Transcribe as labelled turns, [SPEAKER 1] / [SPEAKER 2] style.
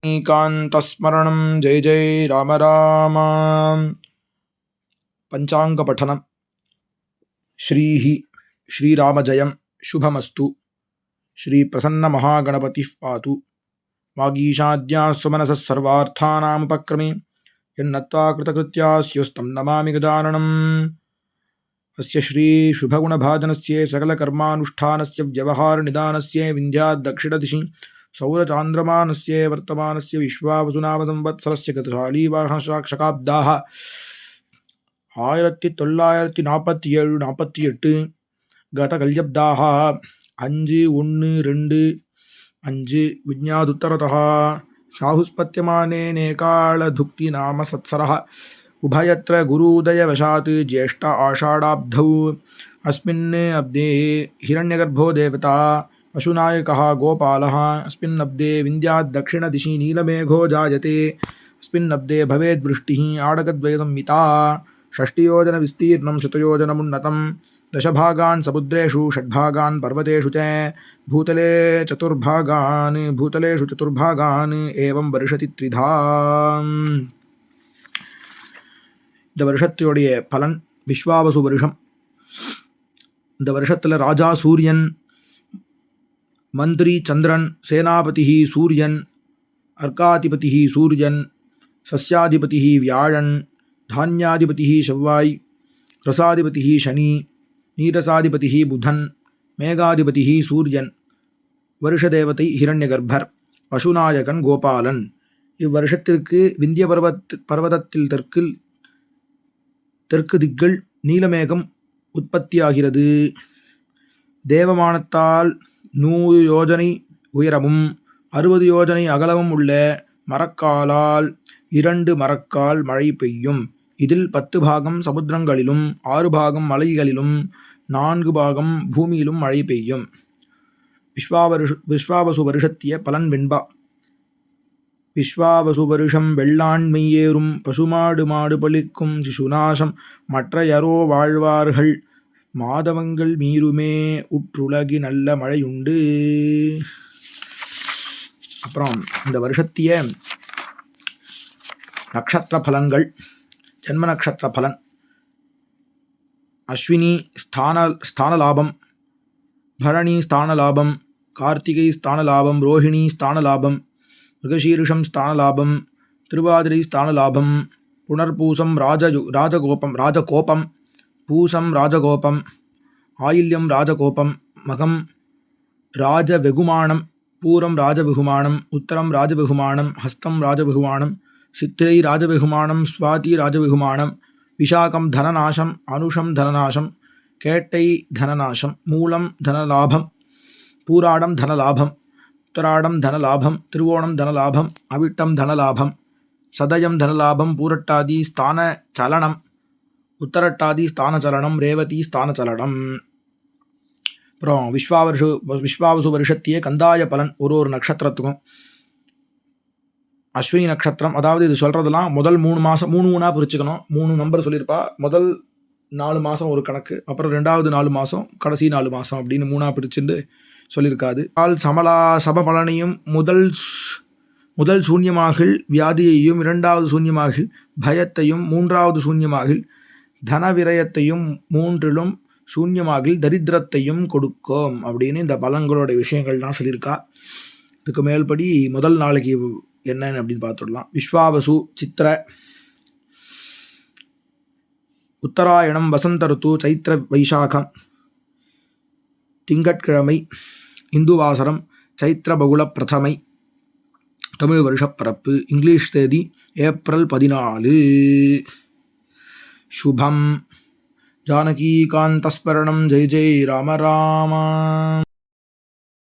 [SPEAKER 1] कान्तस्मरणं जय जय राम राम पञ्चाङ्गपठनं श्रीः श्रीरामजयं शुभमस्तु श्रीप्रसन्नमहागणपतिः पातु वागीशाद्याः सुमनसः सर्वार्थानामुपक्रमे यन्नत्वा कृतकृत्यास्योस्तं नमामि गजाननम् अस्य श्रीशुभगुणभाजनस्य सकलकर्मानुष्ठानस्य व्यवहारनिदानस्य विन्ध्याद्दक्षिणदिशि सौरचान्द्रमानस्य वर्तमानस्य विश्वावसुनामसंवत्सरस्य गतशालीवाहनशकाब्दाः 1947 गतकल्यब्दाः 5/1/2/5 विज्ञादुत्तरतः शाहुस्पत्यमानेनेकालधुक्तिनाम सत्सरः उभयत्र गुरूदयवशात् ज्येष्ठ आषाढाब्धौ अस्मिन् अब्दे हिरण्यगर्भो देवता पशुनायकः गोपालः अस्मिन्नब्दे विन्द्याद्दक्षिणदिशि नीलमेघो जायते अस्मिन्नब्दे भवेद्वृष्टिः आडगद्वयसंमिता 6 योजनविस्तीर्णं शतयोजनमुन्नतं 10 भागान् समुद्रेषु 6 भागान् पर्वतेषु च भूतलेषु चतुर्भागान् एवं वर्षति त्रिधा இந்த வருஷத்துடைய பலன் விஸ்வாவசு வருஷம். இந்த வருஷத்தில் ராஜா சூரியன், மந்திரி சந்திரன், சேனாபதி சூரியன், அர்க்காதிபதி சூரியன், சஸ்யாதிபதி வியாழன், தானியாதிபதி செவ்வாய், ரசாதிபதி சனி, நீரசாதிபதி புதன், மேகாதிபதி சூரியன், வருஷதேவதை ஹிரண்யகர்பர், பசுநாயகன் கோபாலன். இவ்வருஷத்திற்கு விந்திய பர்வதத்தில் தெற்கு திக்கில் நீலமேகம் உற்பத்தியாகிறது. தேவமானத்தால் 100 யோஜனை உயரமும் 60 யோஜனை அகலமும் உள்ள மரக்காலால் 2 மரக்கால் மழை பெய்யும். இதில் 10 பாகம் சமுத்திரங்களிலும் 6 பாகம் மலைகளிலும் 4 பாகம் பூமியிலும் மழை பெய்யும். விஸ்வாவசு வருஷத்திய பலன் வெண்பா. விஸ்வாவசு வருஷம் வெள்ளாண்மை ஏறும், பசுமாடு மாடு பலிக்கும், சிசுநாசம் மற்றையரோ வாழ்வார்கள், மாதவங்கள் மீறுமே, உற்றுலகி நல்ல மழையுண்டு. அப்புறம் இந்த வருஷத்திய நட்சத்திர பலன்கள். ஜன்ம நட்சத்திர பலன்: அஸ்வினி ஸ்தான லாபம், பரணி ஸ்தான லாபம், கார்த்திகை ஸ்தான லாபம், ரோஹிணி ஸ்தான லாபம், மிருகசீரிஷம் ஸ்தான லாபம், திருவாதிரை ஸ்தான லாபம், புனர்பூசம் ராஜகோபம், பூசம் ராஜகோபம், ஆயில்யம் ராஜகோபம், மகம் ராஜவெகுமானம், பூரம் ராஜவெகுமானம், உத்தரம் ராஜவெகுமானம், ஹஸ்தம் ராஜவெகுமானம், சித்திரை ராஜவெகுமானம், ஸ்வாதி ராஜவெகுமானம், விஷாகம் தனநாசம், அனுஷம் தனநாசம், கேட்டை தனநாசம், மூலம் தனலாபம், பூராடம் தனலாபம், உத்தராடம் தனலாபம், திருவோணம் தனலாபம், அவிட்டம் தனலாபம், சதயம் தனலாபம், பூரட்டாதி ஸ்தான சலனம், உத்தரட்டாதி ஸ்தான சலனம், ரேவதி ஸ்தான சலனம். அப்புறம் விஸ்வாவசு வருஷத்திய கந்தாய பலன் ஒரு நட்சத்திரத்துக்கும். அஸ்வினி நட்சத்திரம், அதாவது இது சொல்கிறதெல்லாம் முதல் 3 மாதம் 3 பிரிச்சுக்கணும். 3 நம்பர் சொல்லியிருப்பா. முதல் 4 மாதம் ஒரு கணக்கு, அப்புறம் 2வது 4 மாதம், கடைசி 4 மாதம் அப்படின்னு 3 பிரிச்சுட்டு சொல்லியிருக்காது. சம பலனையும் முதல் சூன்யமாகில் வியாதியையும், 2வது சூன்யமாகில் பயத்தையும், 3வது சூன்யமாகில் தனவிரயத்தையும், 3லும் சூன்யமாகில் தரித்திரத்தையும் கொடுக்கும் அப்படின்னு இந்த பலன்களோட விஷயங்கள்லாம் சொல்லியிருக்கா. இதுக்கு மேல்படி முதல் நாளைக்கு என்னன்னு அப்படின்னு பார்த்துடலாம். விஸ்வாவசு சித்திர, உத்தராயணம் வசந்த ருத்து, சைத்திர வைசாகம், திங்கட்கிழமை, இந்துவாசரம், சைத்திர பகுல பிரதமை, தமிழ் வருஷப்பரப்பு, இங்கிலீஷ் தேதி ஏப்ரல் 14. शुभम. जानकीकान्तस्मरणं जय जय राम राम.